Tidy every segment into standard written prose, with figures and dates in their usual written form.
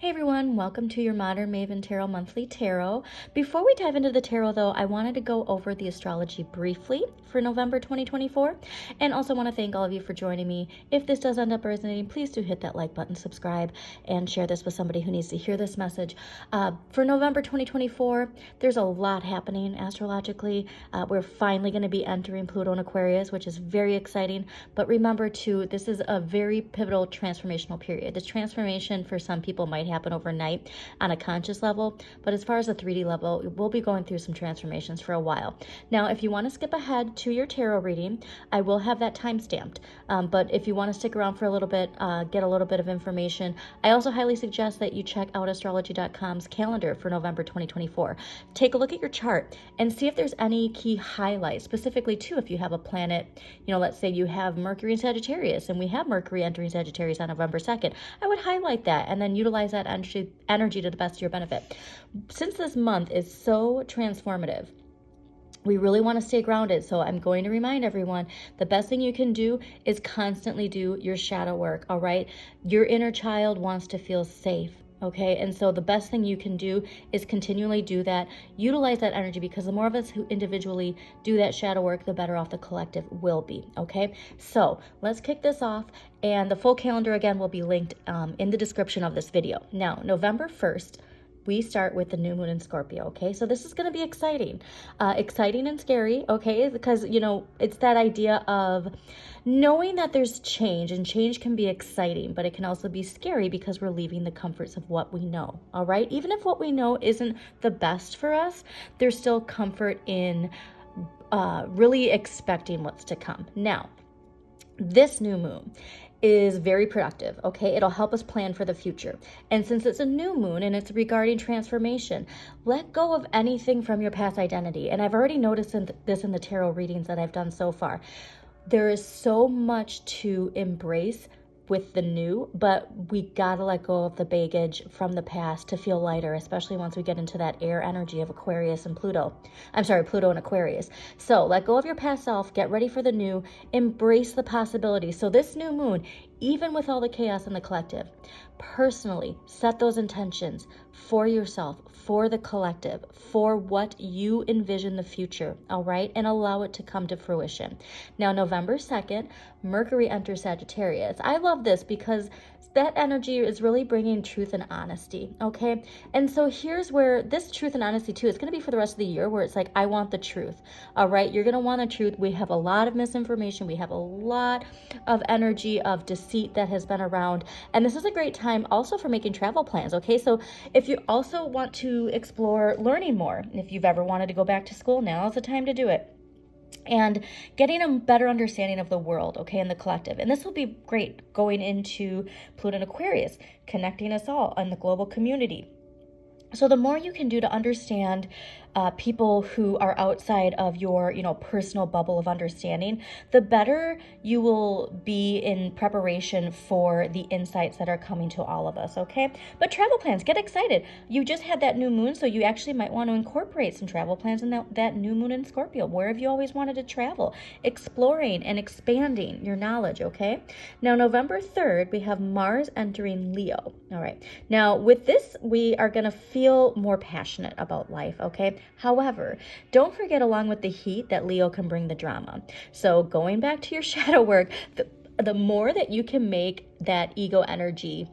Hey everyone, welcome to your Modern Maven Tarot Monthly Tarot. Before we dive into the tarot though, I wanted to go over the astrology briefly for November 2024 and also want to thank all of you for joining me. If this does end up resonating, please do hit that like button, subscribe, and share this with somebody who needs to hear this message. For November 2024, there's a lot happening astrologically. We're finally going to be entering Pluto and Aquarius, which is very exciting, but remember too, this is a very pivotal transformational period. This transformation for some people might happen overnight on a conscious level, but as far as the 3D level, we'll be going through some transformations for a while. Now, if you want to skip ahead to your tarot reading, I will have that time stamped, but if you want to stick around for a little bit, get a little bit of information, I also highly suggest that you check out astrology.com's calendar for November 2024. Take a look at your chart and see if there's any key highlights, specifically too if you have a planet, let's say you have Mercury in Sagittarius, and we have Mercury entering Sagittarius on November 2nd. I would highlight that and then utilize that energy to the best of your benefit. Since this month is so transformative, we really want to stay grounded. So I'm going to remind everyone, the best thing you can do is constantly do your shadow work, all right? Your inner child wants to feel safe. Okay, and so the best thing you can do is continually do that, utilize that energy, because the more of us who individually do that shadow work, the better off the collective will be. Okay, so let's kick this off, and the full calendar again will be linked in the description of this video. Now, November 1st, we start with the new moon in Scorpio, okay? So this is going to be exciting and scary, okay? Because, it's that idea of knowing that there's change, and change can be exciting, but it can also be scary because we're leaving the comforts of what we know, all right? Even if what we know isn't the best for us, there's still comfort in really expecting what's to come. Now, this new moon is very productive, okay? It'll help us plan for the future. And since it's a new moon and it's regarding transformation, let go of anything from your past identity. And I've already noticed this in the tarot readings that I've done so far. There is so much to embrace with the new, but we gotta let go of the baggage from the past to feel lighter, especially once we get into that air energy of Aquarius and Pluto. Pluto and Aquarius. So let go of your past self, get ready for the new, embrace the possibilities. So this new moon, even with all the chaos in the collective, personally set those intentions for yourself, for the collective, for what you envision the future, all right? And allow it to come to fruition. Now, November 2nd, Mercury enters Sagittarius. I love this because that energy is really bringing truth and honesty, okay? And so here's where this truth and honesty too, it's going to be for the rest of the year, where it's like, I want the truth, all right? You're going to want the truth. We have a lot of misinformation. We have a lot of energy of deceit that has been around. And this is a great time also for making travel plans, okay? So if you also want to explore learning more, if you've ever wanted to go back to school, now is the time to do it. And getting a better understanding of the world, okay, and the collective. And this will be great going into Pluto and Aquarius, connecting us all in the global community. So the more you can do to understand people who are outside of your, personal bubble of understanding, the better you will be in preparation for the insights that are coming to all of us, okay? But travel plans, get excited. You just had that new moon, so you actually might want to incorporate some travel plans in that new moon in Scorpio. Where have you always wanted to travel? Exploring and expanding your knowledge, okay? Now, November 3rd, we have Mars entering Leo. All right. Now, with this, we are going to feel more passionate about life, okay? However, don't forget, along with the heat, that Leo can bring the drama. So going back to your shadow work, the more that you can make that ego energy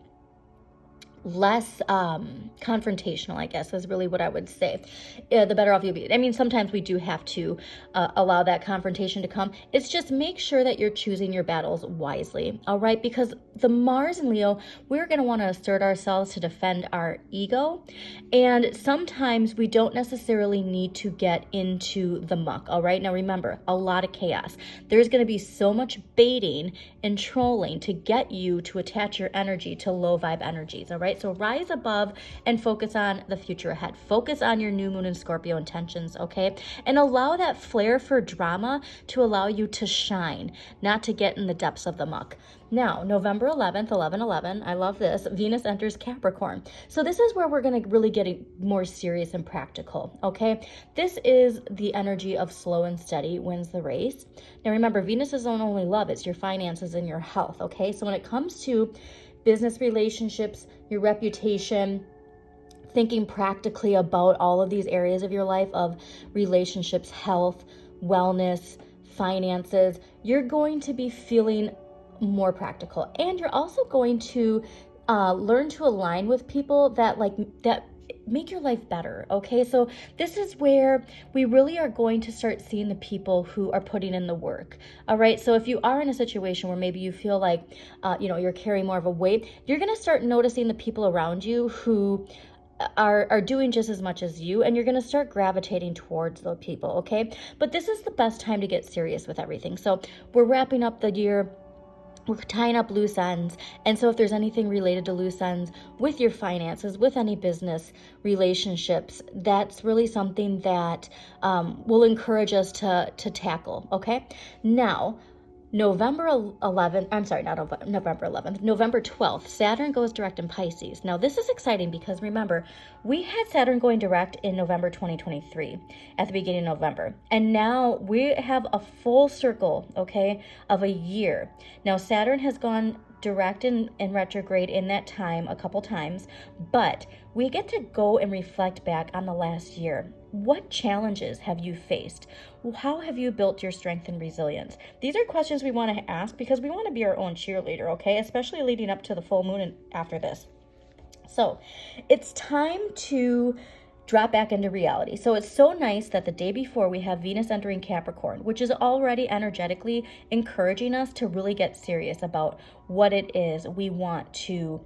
less confrontational, I guess, is really what I would say, the better off you'll be. I mean, sometimes we do have to allow that confrontation to come. It's just make sure that you're choosing your battles wisely, all right? Because the Mars in Leo, we're going to want to assert ourselves to defend our ego. And sometimes we don't necessarily need to get into the muck, all right? Now, remember, a lot of chaos. There's going to be so much baiting and trolling to get you to attach your energy to low vibe energies, all right? So rise above and focus on the future ahead. Focus on your new moon in Scorpio intentions, okay? And allow that flair for drama to allow you to shine, not to get in the depths of the muck. Now, November 11th, 11/11, I love this, Venus enters Capricorn. So this is where we're going to really get more serious and practical, okay? This is the energy of slow and steady wins the race. Now remember, Venus isn't only love, it's your finances and your health, okay? So when it comes to business relationships, your reputation, thinking practically about all of these areas of your life of relationships, health, wellness, finances. You're going to be feeling more practical, and you're also going to learn to align with people that make your life better. Okay, so this is where we really are going to start seeing the people who are putting in the work. All right, so if you are in a situation where maybe you feel like you're carrying more of a weight, you're going to start noticing the people around you who are doing just as much as you, and you're going to start gravitating towards those people. Okay, but this is the best time to get serious with everything. So we're wrapping up the year, we're tying up loose ends. And so if there's anything related to loose ends with your finances, with any business relationships, that's really something that will encourage us to tackle. Okay, now November 11th, I'm sorry, not November 11th, November 12th, Saturn goes direct in Pisces. Now, this is exciting because remember, we had Saturn going direct in November 2023 at the beginning of November. And now we have a full circle, okay, of a year. Now, Saturn has gone direct and retrograde in that time a couple times, but we get to go and reflect back on the last year. What challenges have you faced? How have you built your strength and resilience? These are questions we want to ask because we want to be our own cheerleader, okay? Especially leading up to the full moon and after this. So it's time to drop back into reality. So it's so nice that the day before we have Venus entering Capricorn, which is already energetically encouraging us to really get serious about what it is we want to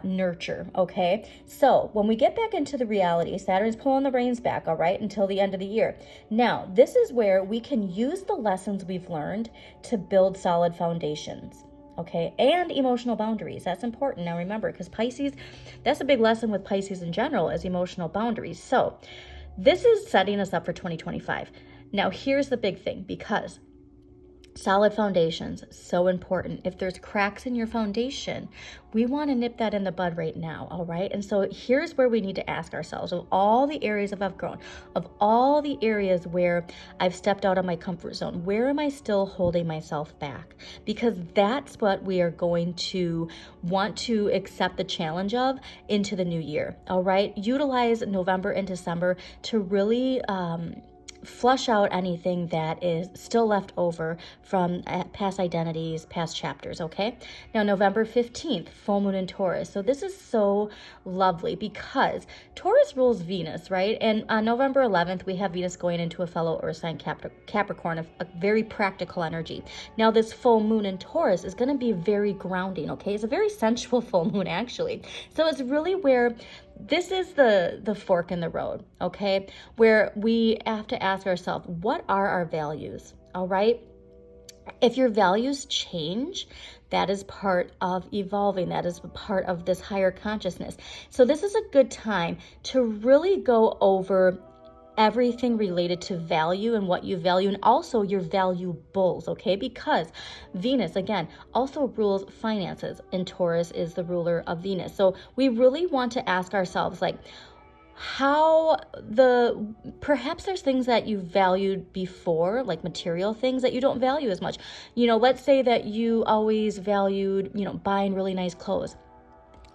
nurture, okay? So when we get back into the reality, Saturn's pulling the reins back, all right, until the end of the year. Now, this is where we can use the lessons we've learned to build solid foundations. Okay, and emotional boundaries. That's important. Now remember, because Pisces, that's a big lesson with Pisces in general, is emotional boundaries. So this is setting us up for 2025. Now here's the big thing, because solid foundations, so important. If there's cracks in your foundation, we want to nip that in the bud right now, all right? And so here's where we need to ask ourselves, of all the areas I've grown, of all the areas where I've stepped out of my comfort zone, where am I still holding myself back? Because that's what we are going to want to accept the challenge of into the new year, all right? Utilize November and December to really flush out anything that is still left over from past identities, past chapters, okay? Now, November 15th, full moon in Taurus. So this is so lovely because Taurus rules Venus, right? And on November 11th, we have Venus going into a fellow Earth sign, Capricorn, a very practical energy. Now, this full moon in Taurus is going to be very grounding, okay? It's a very sensual full moon, actually. So it's really where this is the fork in the road, okay? Where we have to ask ourselves, what are our values, all right? If your values change, that is part of evolving. That is part of this higher consciousness. So this is a good time to really go over everything related to value and what you value, and also your valuables, okay? Because Venus, again, also rules finances, and Taurus is the ruler of Venus. So we really want to ask ourselves, like, perhaps there's things that you valued before, like material things that you don't value as much. Let's say that you always valued, buying really nice clothes.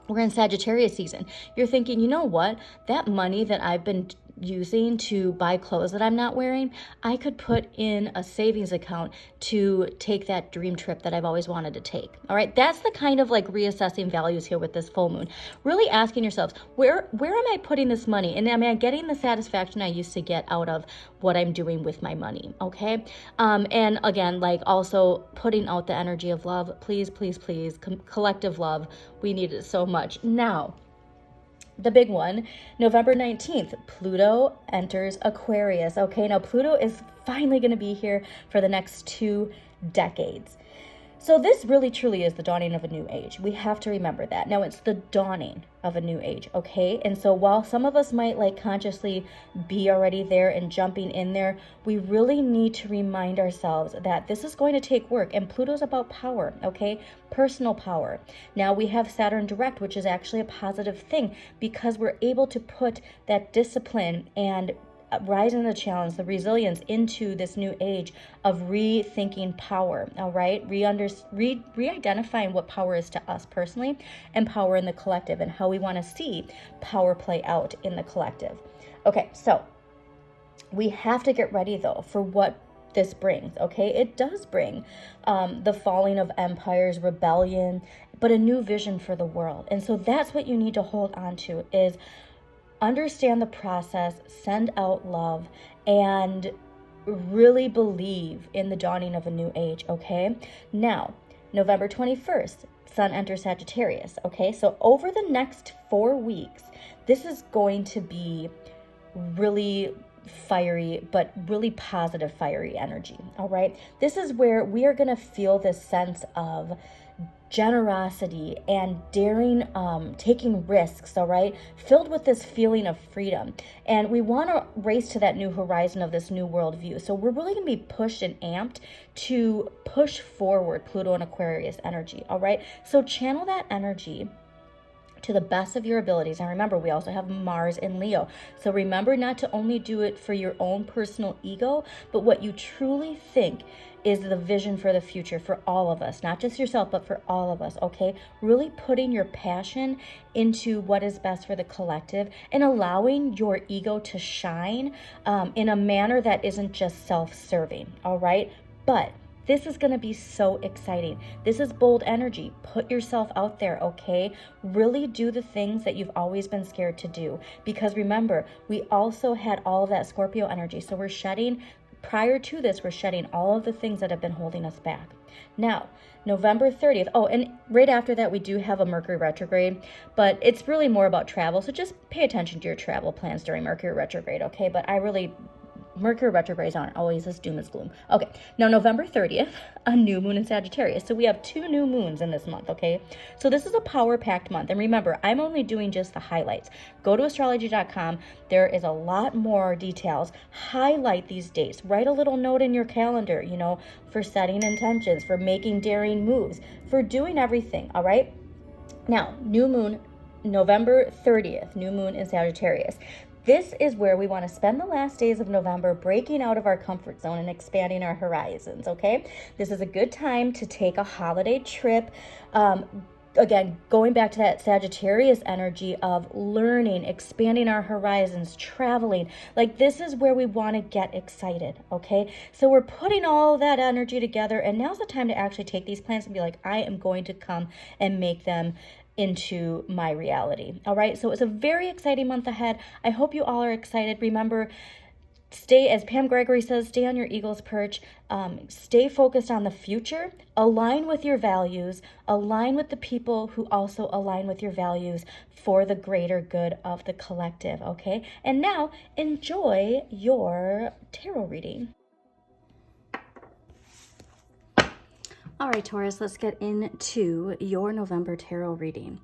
We're in Sagittarius season. You're thinking, you know what? That money that I've been using to buy clothes that I'm not wearing, I could put in a savings account to take that dream trip that I've always wanted to take. All right, that's the kind of like reassessing values here with this full moon. Really asking yourselves, where am I putting this money? And am I getting the satisfaction I used to get out of what I'm doing with my money? Okay, and again, like also putting out the energy of love. Please, please, please, collective love. We need it so much. Now, the big one, November 19th, Pluto enters Aquarius. Okay, now Pluto is finally going to be here for the next 2 decades. So this really truly is the dawning of a new age. We have to remember that. Now it's the dawning of a new age, okay? And so while some of us might like consciously be already there and jumping in there, we really need to remind ourselves that this is going to take work, and Pluto's about power, okay? Personal power. Now we have Saturn direct, which is actually a positive thing because we're able to put that discipline and rising the challenge, the resilience into this new age of rethinking power, all right? Re-identifying what power is to us personally and power in the collective, and how we want to see power play out in the collective. Okay, so we have to get ready though for what this brings, okay? It does bring the falling of empires, rebellion, but a new vision for the world. And so that's what you need to hold on to, is understand the process, send out love, and really believe in the dawning of a new age, okay? Now, November 21st, Sun enters Sagittarius, okay? So over the next 4 weeks, this is going to be really fiery, but really positive fiery energy, all right? This is where we are going to feel this sense of generosity and daring, taking risks, all right, filled with this feeling of freedom. And we want to race to that new horizon of this new worldview. So we're really going to be pushed and amped to push forward Pluto and Aquarius energy, all right? So channel that energy to the best of your abilities. And remember, we also have Mars in Leo. So remember not to only do it for your own personal ego, but what you truly think is the vision for the future for all of us, not just yourself, but for all of us, okay? Really putting your passion into what is best for the collective and allowing your ego to shine in a manner that isn't just self-serving, all right? But this is going to be so exciting. This is bold energy. Put yourself out there, okay? Really do the things that you've always been scared to do. Because remember, we also had all of that Scorpio energy. So we're shedding, prior to this, we're shedding all of the things that have been holding us back. Now, November 30th. Oh, and right after that, we do have a Mercury retrograde, but it's really more about travel. So just pay attention to your travel plans during Mercury retrograde, okay? But Mercury retrogrades aren't always this doom and gloom. Okay, now November 30th, a new moon in Sagittarius. So we have 2 new moons in this month, okay? So this is a power-packed month. And remember, I'm only doing just the highlights. Go to astrology.com. There is a lot more details. Highlight these dates. Write a little note in your calendar, for setting intentions, for making daring moves, for doing everything, all right? Now, new moon, November 30th, new moon in Sagittarius. This is where we want to spend the last days of November breaking out of our comfort zone and expanding our horizons, okay? This is a good time to take a holiday trip. Again, going back to that Sagittarius energy of learning, expanding our horizons, traveling. Like, this is where we want to get excited, okay? So we're putting all that energy together, and now's the time to actually take these plans and be like, I am going to come and make them into my reality. All right. So it's a very exciting month ahead. I hope you all are excited. Remember, stay, as Pam Gregory says, stay on your eagle's perch. Stay focused on the future. Align with your values. Align with the people who also align with your values for the greater good of the collective. Okay. And now enjoy your tarot reading. All right, Taurus, let's get into your November tarot reading.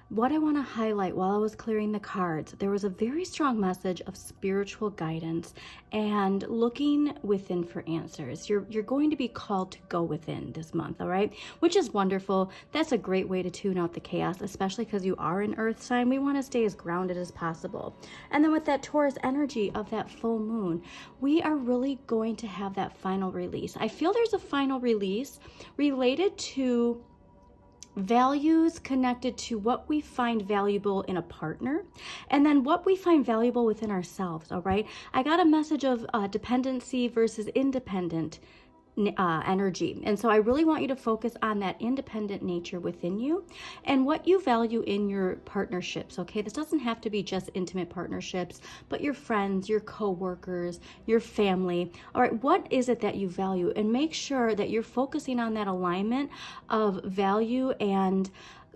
What I want to highlight while I was clearing the cards, there was a very strong message of spiritual guidance and looking within for answers. You're going to be called to go within this month, all right? Which is wonderful. That's a great way to tune out the chaos, especially because you are an earth sign. We want to stay as grounded as possible. And then with that Taurus energy of that full moon, we are really going to have that final release. I feel there's a final release related to values connected to what we find valuable in a partner, and then what we find valuable within ourselves, all right? I got a message of dependency versus independent energy. And so I really want you to focus on that independent nature within you and what you value in your partnerships, okay? This doesn't have to be just intimate partnerships, but your friends, your co-workers, your family. All right, what is it that you value? And make sure that you're focusing on that alignment of value and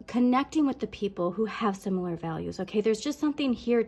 connecting with the people who have similar values, okay? There's just something here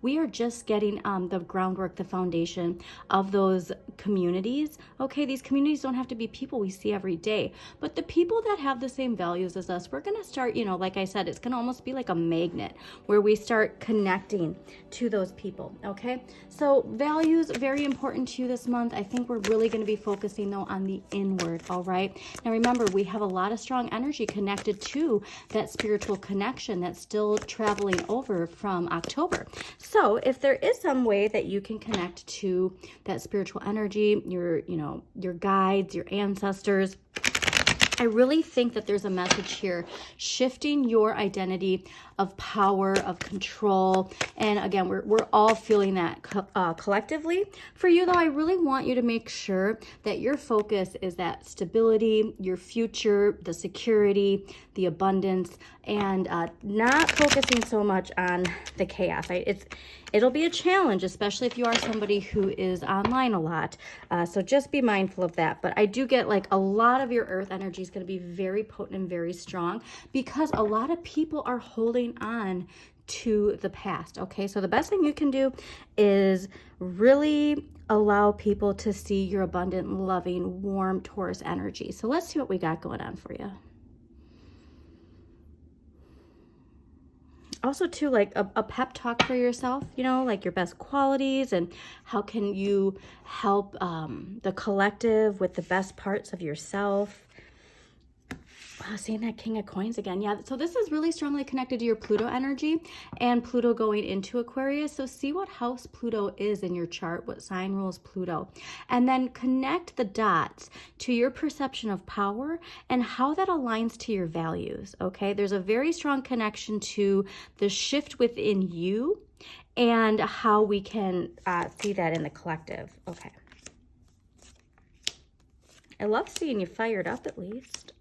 we are just getting the groundwork, the foundation of those communities, okay? These communities don't have to be people we see every day, but the people that have the same values as us, we're gonna start, like I said, it's gonna almost be like a magnet where we start connecting to those people, okay? So values, very important to you this month. I think we're really gonna be focusing though on the inward, all right? Now remember, we have a lot of strong energy connected to that spiritual connection that's still traveling over from October. So if there is some way that you can connect to that spiritual energy, your guides, your ancestors, I really think that there's a message here, shifting your identity of power, of control. And again, we're all feeling that collectively. For you though, I really want you to make sure that your focus is that stability, your future, the security, the abundance, and not focusing so much on the chaos. It'll be a challenge, especially if you are somebody who is online a lot. So just be mindful of that. But I do get like a lot of your earth energy is going to be very potent and very strong because a lot of people are holding on to the past. Okay, so the best thing you can do is really allow people to see your abundant, loving, warm Taurus energy. So let's see what we got going on for you. Also too, like a pep talk for yourself, like your best qualities and how can you help the collective with the best parts of yourself. Wow, seeing that King of Coins again. Yeah, so this is really strongly connected to your Pluto energy and Pluto going into Aquarius. So see what house Pluto is in your chart, what sign rules Pluto, and then connect the dots to your perception of power and how that aligns to your values, okay? There's a very strong connection to the shift within you and how we can see that in the collective, okay? I love seeing you fired up at least.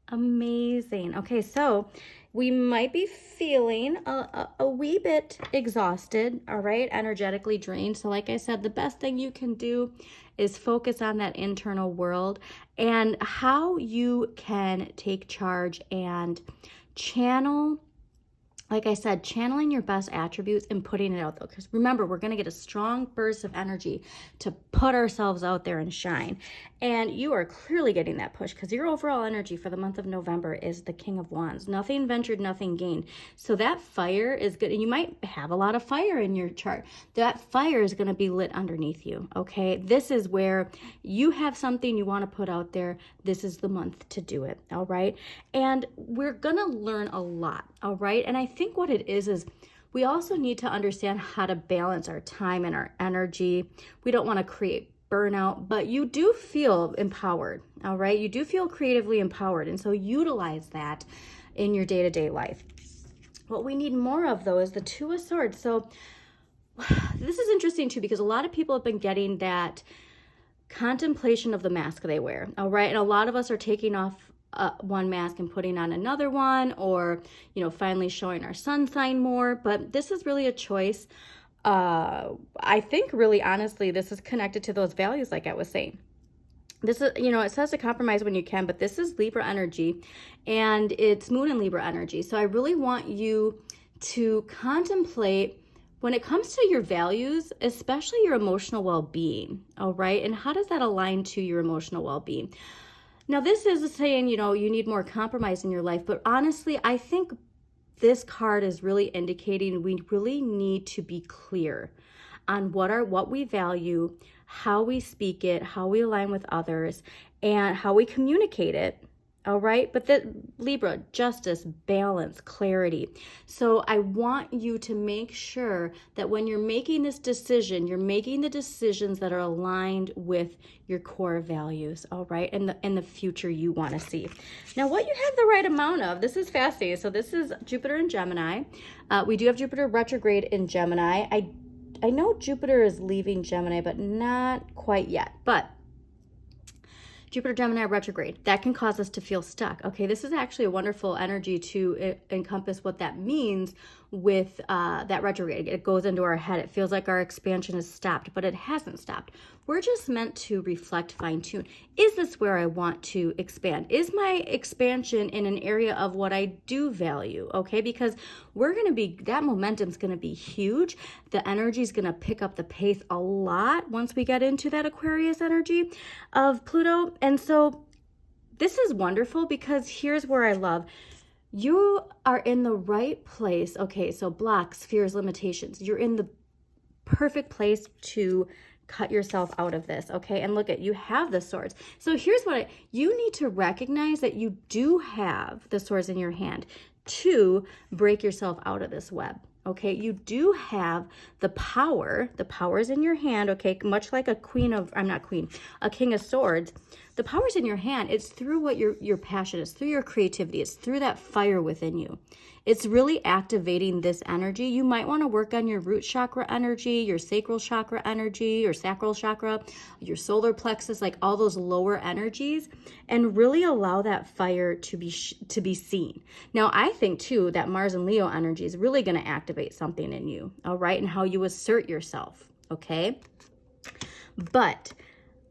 Amazing. Okay, so we might be feeling a wee bit exhausted, all right, energetically drained. So like I said, the best thing you can do is focus on that internal world and how you can take charge and channel, like I said, channeling your best attributes and putting it out there. Because remember, we're going to get a strong burst of energy to put ourselves out there and shine. And you are clearly getting that push because your overall energy for the month of November is the King of Wands. Nothing ventured, nothing gained. So that fire is good. And you might have a lot of fire in your chart. That fire is going to be lit underneath you, okay? This is where you have something you want to put out there. This is the month to do it, all right? And we're going to learn a lot, all right? And I think what it is we also need to understand how to balance our time and our energy. We don't want to create burnout, but you do feel empowered, all right? You do feel creatively empowered, and so utilize that in your day-to-day life. What we need more of, though, is the Two of Swords. So this is interesting, too, because a lot of people have been getting that contemplation of the mask they wear, all right? And a lot of us are taking off one mask and putting on another one, or finally showing our sun sign more. But this is really a choice. I think really honestly this is connected to those values, like I was saying. This is, it says to compromise when you can, but this is Libra energy and it's Moon and Libra energy. So I really want you to contemplate when it comes to your values, especially your emotional well-being, all right? And how does that align to your emotional well-being? Now, this is saying, you need more compromise in your life, but honestly, I think this card is really indicating we really need to be clear on what we value, how we speak it, how we align with others, and how we communicate it. All right, but the Libra, justice, balance, clarity. So I want you to make sure that when you're making this decision, you're making the decisions that are aligned with your core values, all right, and the future you want to see. Now, what you have the right amount of, this is fascinating. So this is Jupiter in Gemini. We do have Jupiter retrograde in Gemini. I know Jupiter is leaving Gemini, but not quite yet. But Jupiter, Gemini retrograde, that can cause us to feel stuck. Okay, this is actually a wonderful energy to encompass what that means with that retrograde. It goes into our head. It feels like our expansion is stopped, but it hasn't stopped. We're just meant to reflect, fine tune. Is this where I want to expand? Is my expansion in an area of what I do value? Okay, because that momentum's going to be huge. The energy is going to pick up the pace a lot once we get into that Aquarius energy of Pluto. And so this is wonderful because here's where I love. You are in the right place. Okay, so blocks, fears, limitations. You're in the perfect place to cut yourself out of this, okay? And look at, you have the swords. So here's what you need to recognize, that you do have the swords in your hand to break yourself out of this web. Okay, you do have the power. The power's in your hand, okay? Much like a a king of swords. The power's in your hand. It's through what your passion is, through your creativity. It's through that fire within you. It's really activating this energy. You might want to work on your root chakra energy, your sacral chakra energy, your sacral chakra, your solar plexus, like all those lower energies, and really allow that fire to be seen. Now, I think too that Mars and Leo energy is really going to activate something in you, all right, and how you assert yourself, okay? But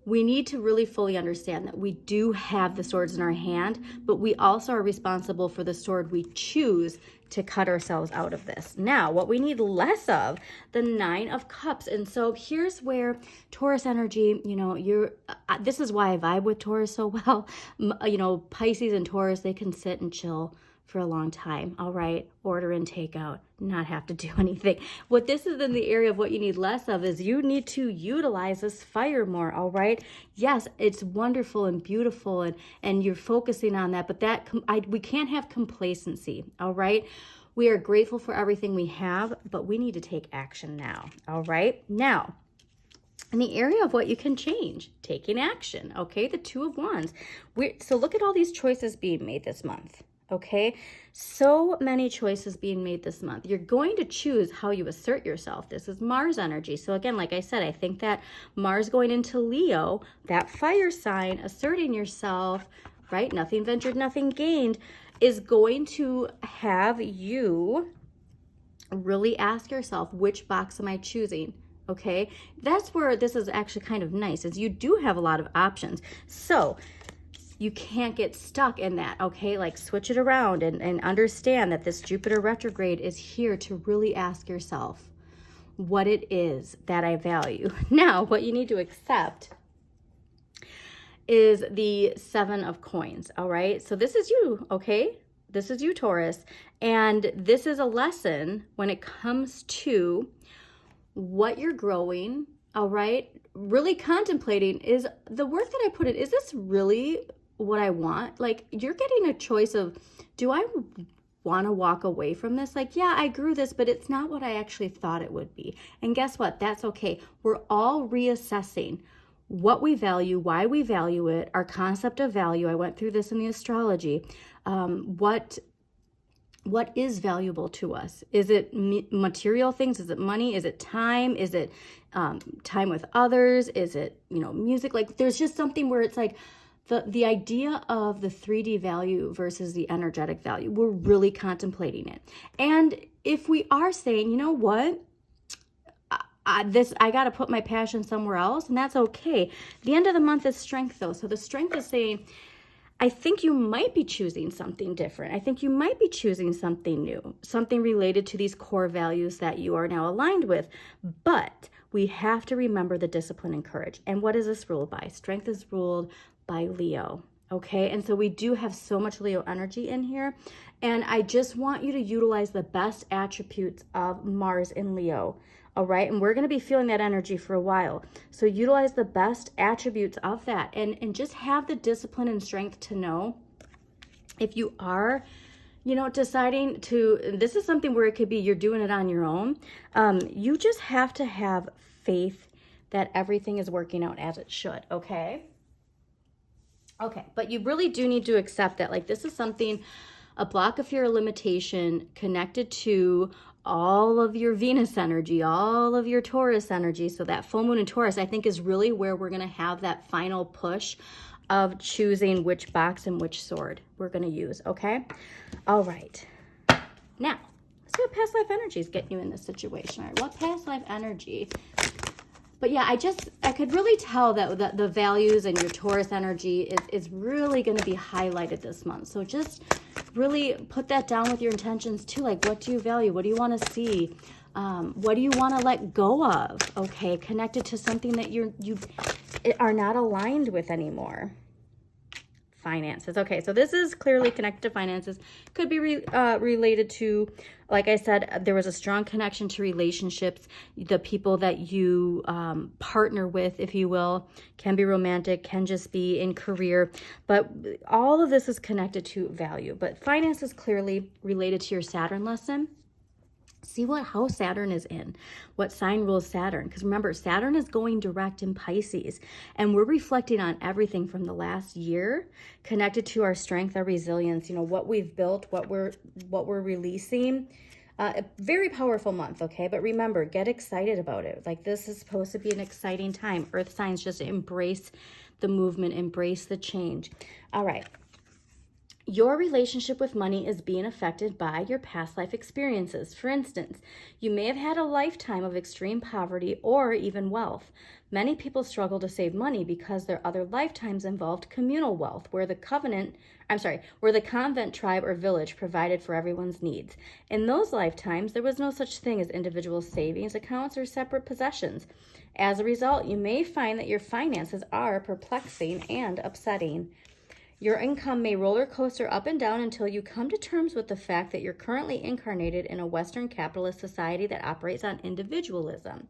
we need to really fully understand that we do have the swords in our hand, but we also are responsible for the sword we choose to cut ourselves out of this. Now, what we need less of, the 9 of Cups. And so here's where Taurus energy, this is why I vibe with Taurus so well. Pisces and Taurus, they can sit and chill for a long time, all right? Order in, takeout, not have to do anything. What this is in the area of what you need less of is you need to utilize this fire more, all right? Yes, it's wonderful and beautiful, and you're focusing on that, but we can't have complacency, all right? We are grateful for everything we have, but we need to take action now, all right? Now, in the area of what you can change, taking action, okay? The 2 of Wands. So look at all these choices being made this month. Okay, so many choices being made this month. You're going to choose how you assert yourself. This is Mars energy. So again, like I said, I think that Mars going into Leo, that fire sign, asserting yourself, right? Nothing ventured, nothing gained, is going to have you really ask yourself, which box am I choosing? Okay, that's where this is actually kind of nice, is you do have a lot of options. So you can't get stuck in that, okay? Like switch it around and understand that this Jupiter retrograde is here to really ask yourself what it is that I value. Now, what you need to accept is the 7 of Coins, all right? So this is you, okay? This is you, Taurus. And this is a lesson when it comes to what you're growing, all right? Really contemplating, is the word that I put it, is this really what I want? Like, you're getting a choice of, do I want to walk away from this? Like, yeah, I grew this, but it's not what I actually thought it would be. And guess what? That's okay. We're all reassessing what we value, why we value it, our concept of value. I went through this in the astrology. What is valuable to us? Is it material things? Is it money? Is it time? Is it time with others? Is it, music? Like, there's just something where it's like, the idea of the 3D value versus the energetic value, we're really contemplating it. And if we are saying, you know what, I got to put my passion somewhere else, and that's okay. The end of the month is strength, though. So the strength is saying, I think you might be choosing something different. I think you might be choosing something new, something related to these core values that you are now aligned with. But we have to remember the discipline and courage. And what is this ruled by? Strength is ruled by Leo, okay? And so we do have so much Leo energy in here, and I just want you to utilize the best attributes of Mars in Leo, all right? And we're going to be feeling that energy for a while, so utilize the best attributes of that, and just have the discipline and strength to know if you are, deciding to, this is something where it could be you're doing it on your own. You just have to have faith that everything is working out as it should, okay? Okay, but you really do need to accept that, like, this is something, a block of fear or limitation connected to all of your Venus energy, all of your Taurus energy. So that full moon in Taurus, I think, is really where we're going to have that final push of choosing which box and which sword we're going to use, okay? All right. Now, let's see what past life energy is getting you in this situation. All right, what past life energy? But yeah, I could really tell that the values and your Taurus energy is really going to be highlighted this month. So just really put that down with your intentions too. Like, what do you value? What do you want to see? What do you want to let go of? Okay, connected to something that you are not aligned with anymore. finances. Okay, so this is clearly connected to finances. Could be related to, like I said, there was a strong connection to relationships. The people that you partner with, if you will, can be romantic, can just be in career. But all of this is connected to value. But finance is clearly related to your Saturn lesson. See what house Saturn is in, what sign rules Saturn. Because remember, Saturn is going direct in Pisces, and we're reflecting on everything from the last year connected to our strength, our resilience, you know, what we've built, what we're releasing. A very powerful month, okay? But remember, get excited about it. Like, this is supposed to be an exciting time. Earth signs just embrace the movement, embrace the change. All right. Your relationship with money is being affected by your past life experiences. For instance, you may have had a lifetime of extreme poverty or even wealth. Many people struggle to save money because their other lifetimes involved communal wealth, where the convent, tribe, or village provided for everyone's needs. In those lifetimes, there was no such thing as individual savings accounts or separate possessions. As a result, you may find that your finances are perplexing and upsetting. Your income may roller coaster up and down until you come to terms with the fact that you're currently incarnated in a Western capitalist society that operates on individualism.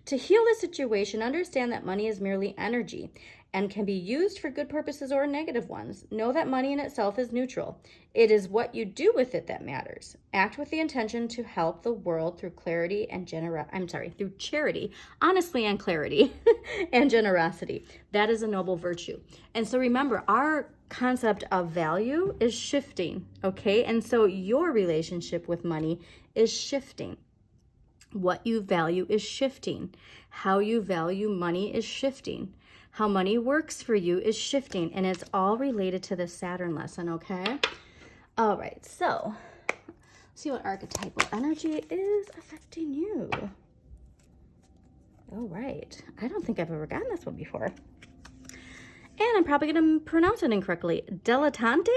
To heal the situation, understand that money is merely energy and can be used for good purposes or negative ones. Know that money in itself is neutral. It is what you do with it that matters. Act with the intention to help the world through clarity and through charity, honestly, and clarity and generosity. That is a noble virtue. And so remember, our concept of value is shifting, okay? And so your relationship with money is shifting. What you value is shifting. How you value money is shifting. How money works for you is shifting, and it's all related to the Saturn lesson, okay? All right, so see what archetypal energy is affecting you. All right, I don't think I've ever gotten this one before. And I'm probably going to pronounce it incorrectly. Dilettante?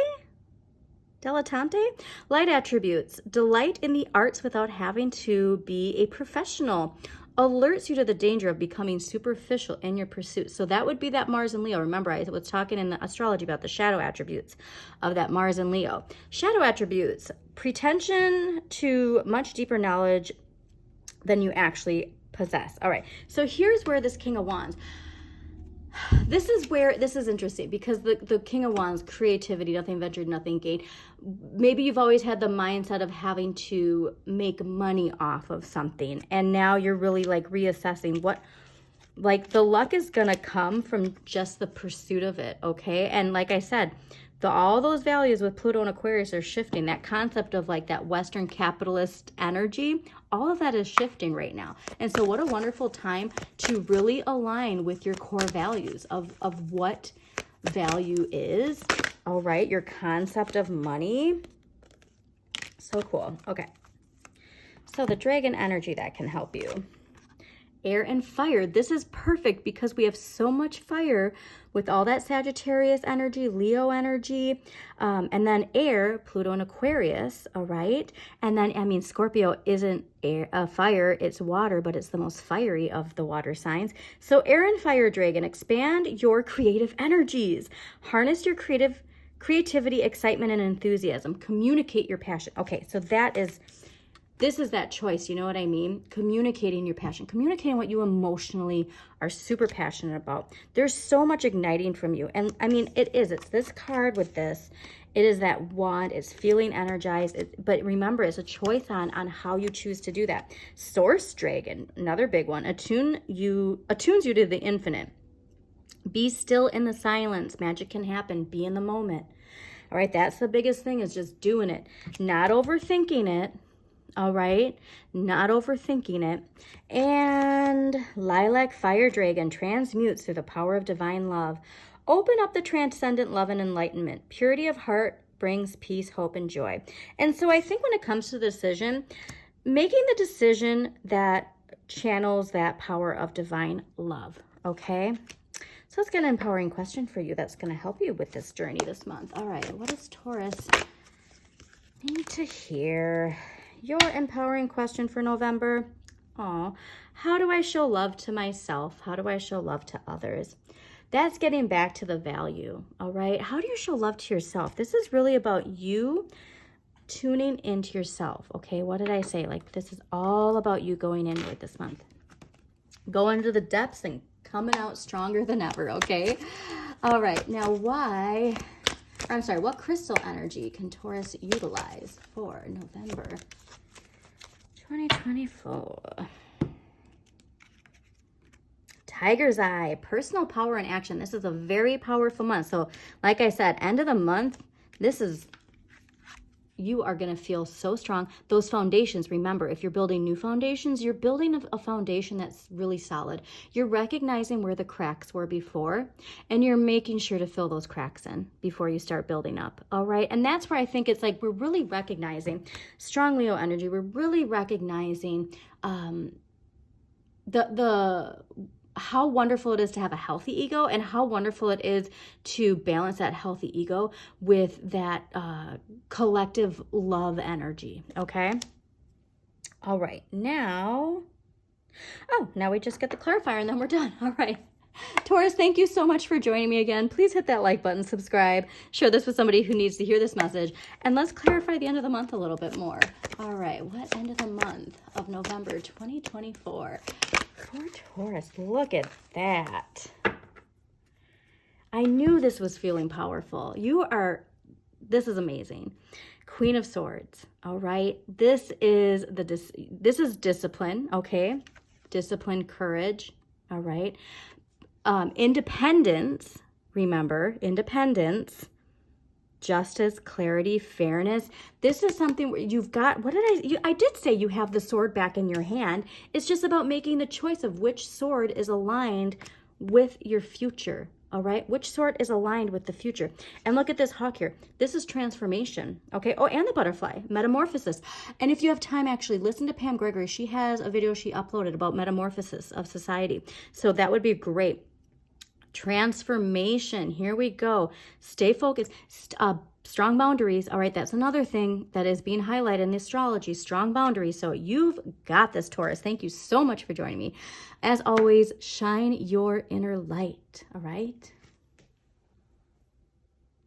Light attributes. Delight in the arts without having to be a professional. Alerts you to the danger of becoming superficial in your pursuit. So that would be that Mars and Leo. Remember, I was talking in the astrology about the shadow attributes of that Mars and Leo. Shadow attributes. Pretension to much deeper knowledge than you actually possess. All right. So here's where this King of Wands. This is interesting because the King of Wands, creativity, nothing ventured, nothing gained. Maybe you've always had the mindset of having to make money off of something, and now you're really like reassessing what, like, the luck is gonna come from just the pursuit of it, okay? And like I said, all those values with Pluto and Aquarius are shifting. That concept of like that Western capitalist energy, all of that is shifting right now. And so what a wonderful time to really align with your core values of what value is. All right, your concept of money. So cool. Okay. So the dragon energy that can help you. Air and fire. This is perfect because we have so much fire with all that Sagittarius energy, Leo energy, and then air, Pluto and Aquarius, all right? And then, I mean, Scorpio isn't air, fire, it's water, but it's the most fiery of the water signs. So air and fire dragon, expand your creative energies. Harness your creativity, excitement, and enthusiasm. Communicate your passion. Okay, so this is that choice, you know what I mean? Communicating your passion, communicating what you emotionally are super passionate about. There's so much igniting from you. And I mean, it's this card with this. It is that wand, it's feeling energized. But remember, it's a choice on how you choose to do that. Source dragon, another big one, attunes you to the infinite. Be still in the silence. Magic can happen. Be in the moment. All right, that's the biggest thing, is just doing it, not overthinking it. All right, not overthinking it. And lilac fire dragon transmutes through the power of divine love. Open up the transcendent love and enlightenment. Purity of heart brings peace, hope, and joy. And so I think when it comes to the decision, making the decision that channels that power of divine love, okay? So let's get an empowering question for you that's going to help you with this journey this month. All right, what does Taurus need to hear? Your empowering question for November. How do I show love to myself? How do I show love to others? That's getting back to the value, all right? How do you show love to yourself? This is really about you tuning into yourself, okay? What did I say? Like, this is all about you going inward this month. Go into the depths and coming out stronger than ever, okay? All right, now what crystal energy can Taurus utilize for November 2024? Tiger's Eye, personal power and action. This is a very powerful month. So like I said, end of the month, you are going to feel so strong. Those foundations, remember, if you're building new foundations, you're building a foundation that's really solid. You're recognizing where the cracks were before, and you're making sure to fill those cracks in before you start building up. All right. And that's where I think it's like we're really recognizing strong Leo energy. We're really recognizing how wonderful it is to have a healthy ego, and how wonderful it is to balance that healthy ego with that collective love energy, okay? All right, now we just get the clarifier and then we're done. All right. Taurus, thank you so much for joining me again. Please hit that like button, subscribe, share this with somebody who needs to hear this message, and let's clarify the end of the month a little bit more. All right, what end of the month of November 2024 for Taurus? Look at that. I knew this was feeling powerful. This is amazing. Queen of Swords, all right? This is discipline, okay? Discipline, courage, all right? Independence, remember, independence, justice, clarity, fairness. This is something where you've got, I did say you have the sword back in your hand. It's just about making the choice of which sword is aligned with your future, all right? Which sword is aligned with the future? And look at this hawk here. This is transformation, okay? Oh, and the butterfly, metamorphosis. And if you have time, actually, listen to Pam Gregory. She has a video she uploaded about metamorphosis of society. So that would be great. Transformation. Here we go. Stay focused. Strong boundaries. All right, that's another thing that is being highlighted in the astrology. Strong boundaries. So you've got this, Taurus. Thank you so much for joining me. As always, shine your inner light. All right.